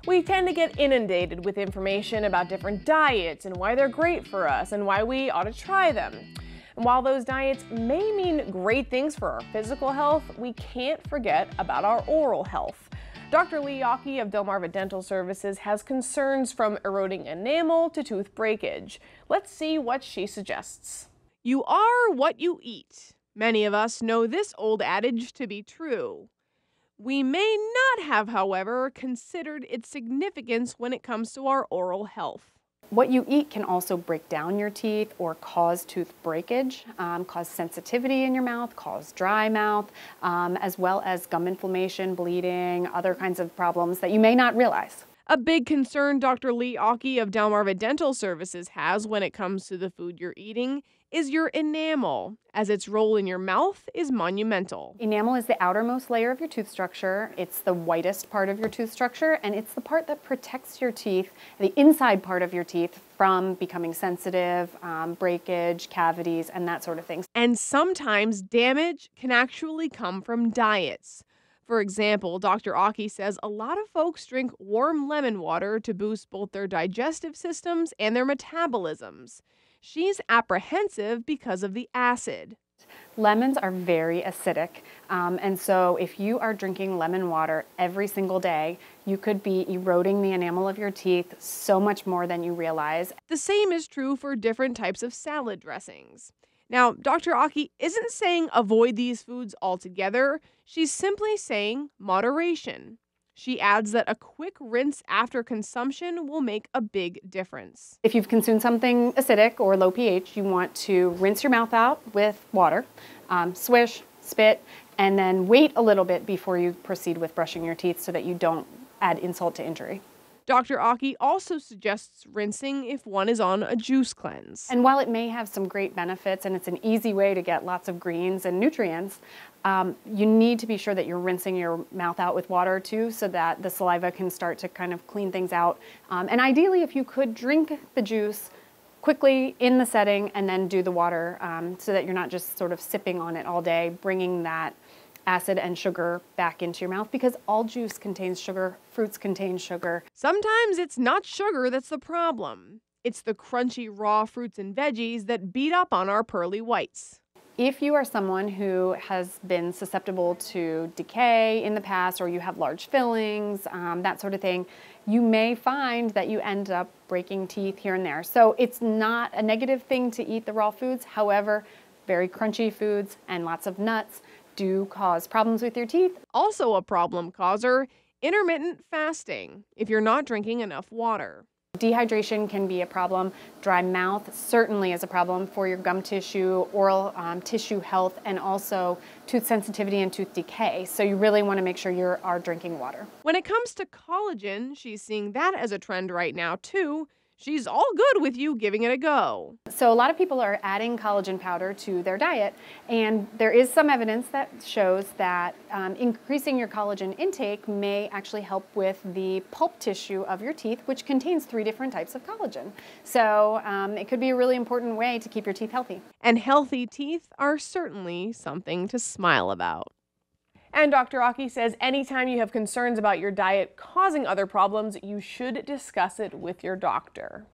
We tend to get inundated with information about different diets and why they're great for us and why we ought to try them. And while those diets may mean great things for our physical health, we can't forget about our oral health. Dr. Lee Yockey of Delmarva Dental Services has concerns from eroding enamel to tooth breakage. Let's see what she suggests. You are what you eat. Many of us know this old adage to be true. We may not have, however, considered its significance when it comes to our oral health. What you eat can also break down your teeth or cause tooth breakage, cause sensitivity in your mouth, cause dry mouth, as well as gum inflammation, bleeding, other kinds of problems that you may not realize. A big concern Dr. Lee Yockey of Delmarva Dental Services has when it comes to the food you're eating is your enamel, as its role in your mouth is monumental. Enamel is the outermost layer of your tooth structure. It's the whitest part of your tooth structure, and it's the part that protects your teeth, the inside part of your teeth, from becoming sensitive, breakage, cavities, and that sort of thing. And sometimes damage can actually come from diets. For example, Dr. Yockey says a lot of folks drink warm lemon water to boost both their digestive systems and their metabolisms. She's apprehensive because of the acid. Lemons are very acidic, and so if you are drinking lemon water every single day, you could be eroding the enamel of your teeth so much more than you realize. The same is true for different types of salad dressings. Now, Dr. Yockey isn't saying avoid these foods altogether. She's simply saying moderation. She adds that a quick rinse after consumption will make a big difference. If you've consumed something acidic or low pH, you want to rinse your mouth out with water, swish, spit, and then wait a little bit before you proceed with brushing your teeth so that you don't add insult to injury. Dr. Yockey also suggests rinsing if one is on a juice cleanse. And while it may have some great benefits and it's an easy way to get lots of greens and nutrients, you need to be sure that you're rinsing your mouth out with water too so that the saliva can start to kind of clean things out. And ideally, if you could drink the juice quickly in the setting and then do the water so that you're not just sort of sipping on it all day, bringing that acid and sugar back into your mouth, because all juice contains sugar, fruits contain sugar. Sometimes it's not sugar that's the problem. It's the crunchy raw fruits and veggies that beat up on our pearly whites. If you are someone who has been susceptible to decay in the past, or you have large fillings, that sort of thing, you may find that you end up breaking teeth here and there. So it's not a negative thing to eat the raw foods. However, very crunchy foods and lots of nuts do cause problems with your teeth. Also a problem causer, intermittent fasting, if you're not drinking enough water. Dehydration can be a problem. Dry mouth certainly is a problem for your gum tissue, oral tissue health, and also tooth sensitivity and tooth decay. So you really want to make sure you are drinking water. When it comes to collagen, she's seeing that as a trend right now too. She's all good with you giving it a go. So a lot of people are adding collagen powder to their diet, and there is some evidence that shows that increasing your collagen intake may actually help with the pulp tissue of your teeth, which contains 3 different types of collagen. So it could be a really important way to keep your teeth healthy. And healthy teeth are certainly something to smile about. And Dr. Yockey says anytime you have concerns about your diet causing other problems, you should discuss it with your doctor.